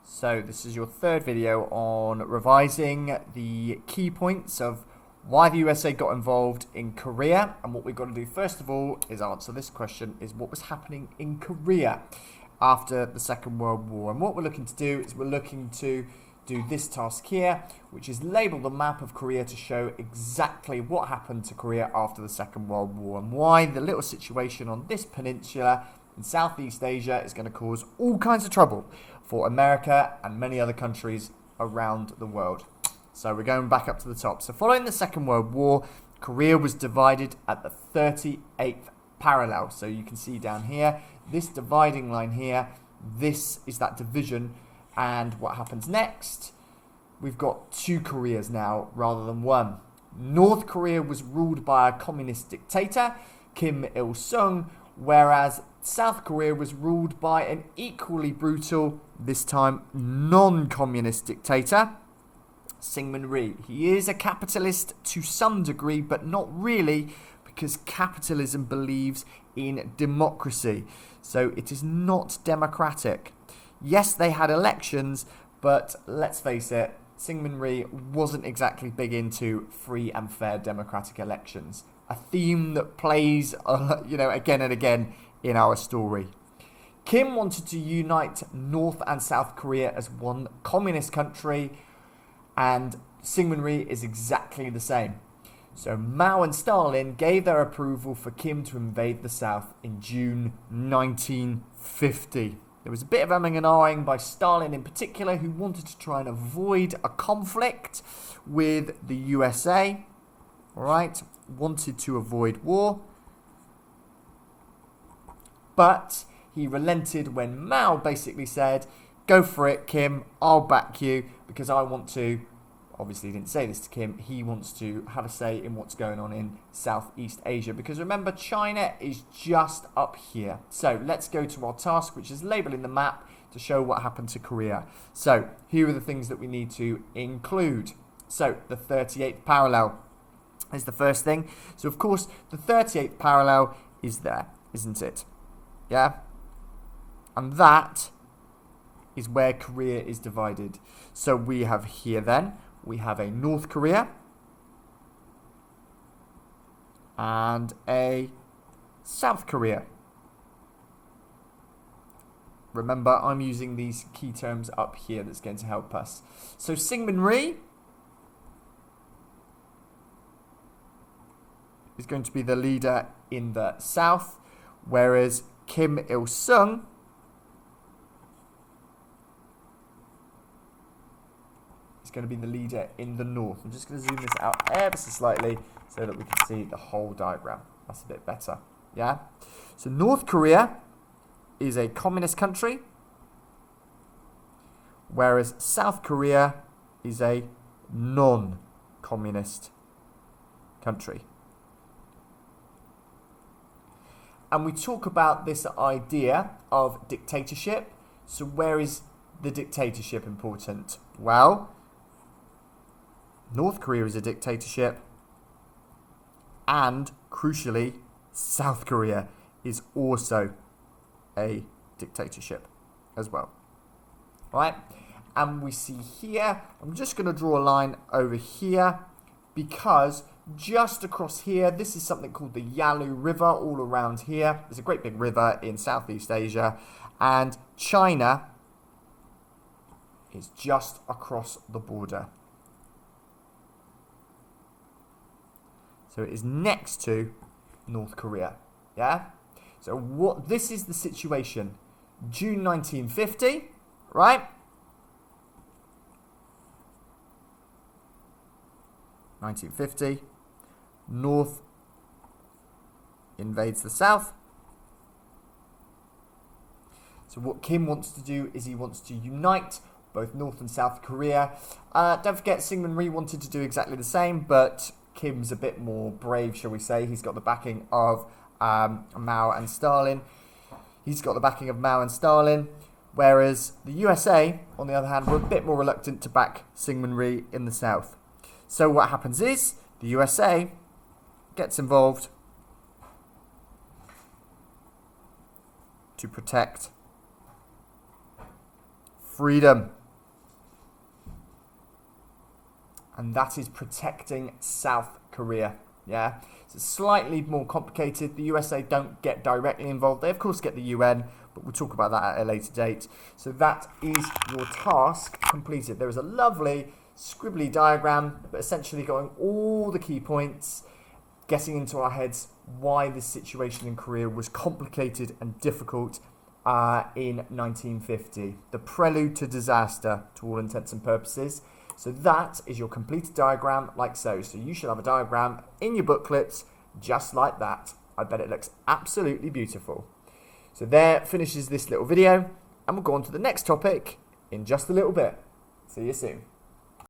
So this is your third video on revising the key points of why the USA got involved in Korea. And what we've got to do first of all is answer this question, is what was happening in Korea after the Second World War. And what we're looking to do is we're looking to do this task here, which is label the map of Korea to show exactly what happened to Korea after the Second World War and why the little situation on this peninsula in Southeast Asia is going to cause all kinds of trouble for America and many other countries around the world. So we're going back up to the top. So following the Second World War, Korea was divided at the 38th parallel. So you can see down here, this dividing line here, this is that division. And what happens next? We've got two Koreas now rather than one. North Korea was ruled by a communist dictator, Kim Il-sung, whereas South Korea was ruled by an equally brutal, this time non-communist dictator, Syngman Rhee. He is a capitalist to some degree, but not really, because capitalism believes in democracy. So it is not democratic. Yes, they had elections, but let's face it, Syngman Rhee wasn't exactly big into free and fair democratic elections. A theme that plays, again and again in our story. Kim wanted to unite North and South Korea as one communist country, and Syngman Rhee is exactly the same. So Mao and Stalin gave their approval for Kim to invade the South in June 1950. There was a bit of umming and ahhing by Stalin in particular, who wanted to try and avoid a conflict with the USA. Alright, wanted to avoid war. But he relented when Mao basically said, go for it, Kim, I'll back you, because I want to, obviously he didn't say this to Kim, he wants to have a say in what's going on in Southeast Asia. Because remember, China is just up here. So let's go to our task, which is labeling the map to show what happened to Korea. So here are the things that we need to include. So the 38th parallel is the first thing. So of course, the 38th parallel is there, isn't it? Yeah? And that is where Korea is divided. So we have here then, we have a North Korea and a South Korea. Remember, I'm using these key terms up here that's going to help us. So Syngman Rhee is going to be the leader in the South, whereas Kim Il-sung is going to be the leader in the North. I'm just going to zoom this out ever so slightly so that we can see the whole diagram. That's a bit better. Yeah? So North Korea is a communist country, whereas South Korea is a non-communist country. And we talk about this idea of dictatorship. So where is the dictatorship important? Well, North Korea is a dictatorship, and crucially, South Korea is also a dictatorship as well. Right? And we see here, I'm just going to draw a line over here, because just across here, this is something called the Yalu River all around here. There's a great big river in Southeast Asia, and China is just across the border. So it is next to North Korea. Yeah? So this is the situation. June 1950, right? 1950. North invades the South. So what Kim wants to do is he wants to unite both North and South Korea. Don't forget, Syngman Rhee wanted to do exactly the same, but Kim's a bit more brave, shall we say. He's got the backing of Mao and Stalin. Whereas the USA, on the other hand, were a bit more reluctant to back Syngman Rhee in the South. So what happens is the USA gets involved to protect freedom. and that is protecting South Korea. Yeah, so it's slightly more complicated. The USA don't get directly involved. They of course get the UN, but we'll talk about that at a later date. So that is your task completed. There is a lovely scribbly diagram, but essentially going all the key points, getting into our heads why this situation in Korea was complicated and difficult in 1950. The prelude to disaster, to all intents and purposes. So that is your completed diagram, like so. So you should have a diagram in your booklets just like that. I bet it looks absolutely beautiful. So there finishes this little video, and we'll go on to the next topic in just a little bit. See you soon.